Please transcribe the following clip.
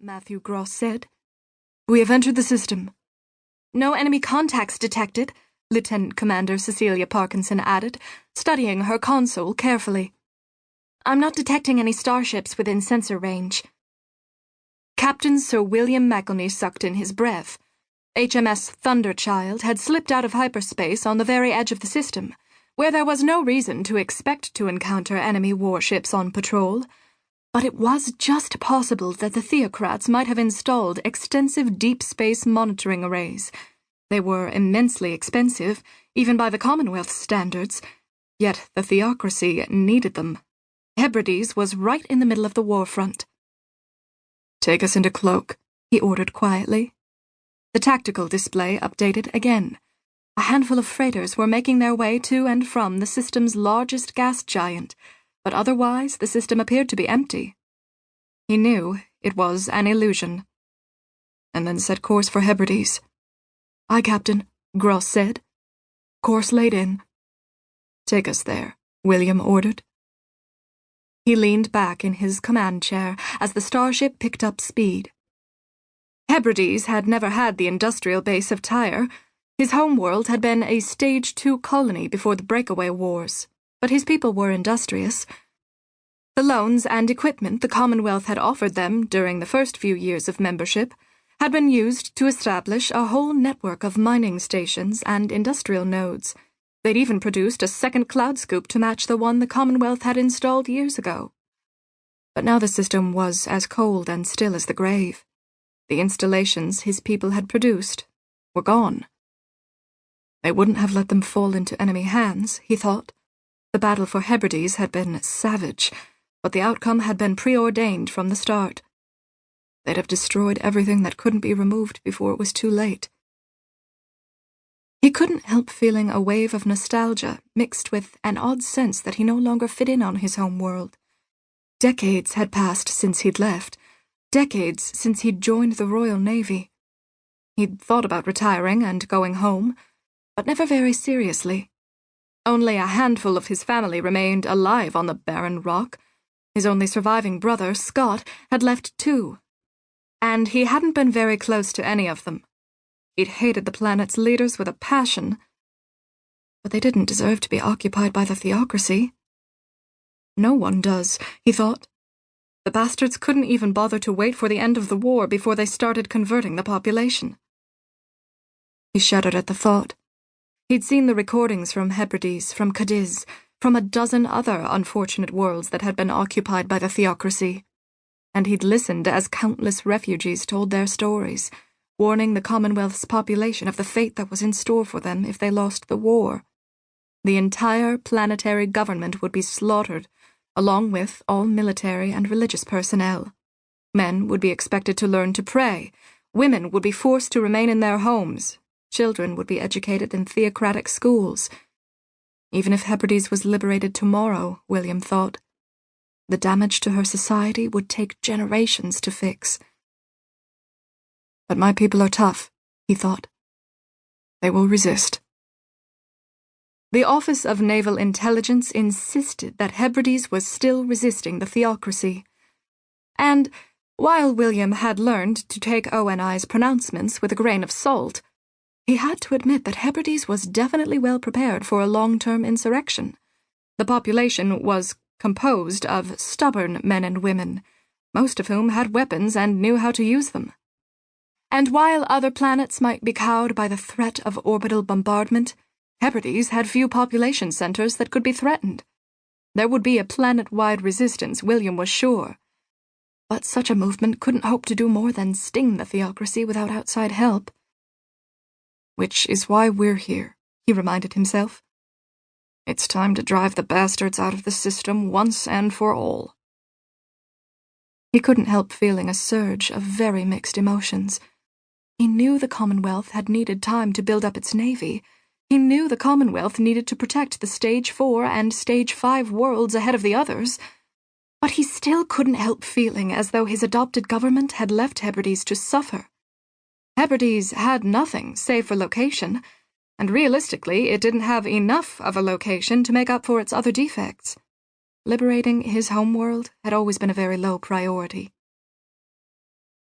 Matthew Gross said. "We have entered the system." "No enemy contacts detected," Lieutenant Commander Cecilia Parkinson added, studying her console carefully. "I'm not detecting any starships within sensor range." Captain Sir William McElney sucked in his breath. HMS Thunderchild had slipped out of hyperspace on the very edge of the system, where there was no reason to expect to encounter enemy warships on patrol. But it was just possible that the Theocrats might have installed extensive deep space monitoring arrays. They were immensely expensive, even by the Commonwealth standards, yet the Theocracy needed them. Hebrides was right in the middle of the war front. "Take us into cloak," he ordered quietly. The tactical display updated again. A handful of freighters were making their way to and from the system's largest gas giant, but otherwise the system appeared to be empty. He knew it was an illusion. And then set course for Hebrides. "Aye, Captain," Gross said. "Course laid in." "Take us there," William ordered. He leaned back in his command chair as the starship picked up speed. Hebrides had never had the industrial base of Tyre. His homeworld had been a Stage 2 colony before the breakaway wars, but his people were industrious. The loans and equipment the Commonwealth had offered them during the first few years of membership had been used to establish a whole network of mining stations and industrial nodes. They'd even produced a second cloud scoop to match the one the Commonwealth had installed years ago. But now the system was as cold and still as the grave. The installations his people had produced were gone. They wouldn't have let them fall into enemy hands, he thought. The battle for Hebrides had been savage, but the outcome had been preordained from the start. They'd have destroyed everything that couldn't be removed before it was too late. He couldn't help feeling a wave of nostalgia mixed with an odd sense that he no longer fit in on his home world. Decades had passed since he'd left, decades since he'd joined the Royal Navy. He'd thought about retiring and going home, but never very seriously. Only a handful of his family remained alive on the barren rock. His only surviving brother, Scott, had left too, and he hadn't been very close to any of them. He'd hated the planet's leaders with a passion, but they didn't deserve to be occupied by the Theocracy. No one does, he thought. The bastards couldn't even bother to wait for the end of the war before they started converting the population. He shuddered at the thought. He'd seen the recordings from Hebrides, from Cadiz, from a dozen other unfortunate worlds that had been occupied by the Theocracy, and he'd listened as countless refugees told their stories, warning the Commonwealth's population of the fate that was in store for them if they lost the war. The entire planetary government would be slaughtered, along with all military and religious personnel. Men would be expected to learn to pray, women would be forced to remain in their homes, children would be educated in Theocratic schools. Even if Hebrides was liberated tomorrow, William thought, the damage to her society would take generations to fix. But my people are tough, he thought. They will resist. The Office of Naval Intelligence insisted that Hebrides was still resisting the Theocracy. And, while William had learned to take ONI's pronouncements with a grain of salt, he had to admit that Hebrides was definitely well prepared for a long-term insurrection. The population was composed of stubborn men and women, most of whom had weapons and knew how to use them. And while other planets might be cowed by the threat of orbital bombardment, Hebrides had few population centers that could be threatened. There would be a planet-wide resistance, William was sure. But such a movement couldn't hope to do more than sting the Theocracy without outside help. Which is why we're here, he reminded himself. It's time to drive the bastards out of the system once and for all. He couldn't help feeling a surge of very mixed emotions. He knew the Commonwealth had needed time to build up its navy. He knew the Commonwealth needed to protect the Stage 4 and Stage 5 worlds ahead of the others, but he still couldn't help feeling as though his adopted government had left Hebrides to suffer. Hebrides had nothing save for location, and realistically it didn't have enough of a location to make up for its other defects. Liberating his homeworld had always been a very low priority.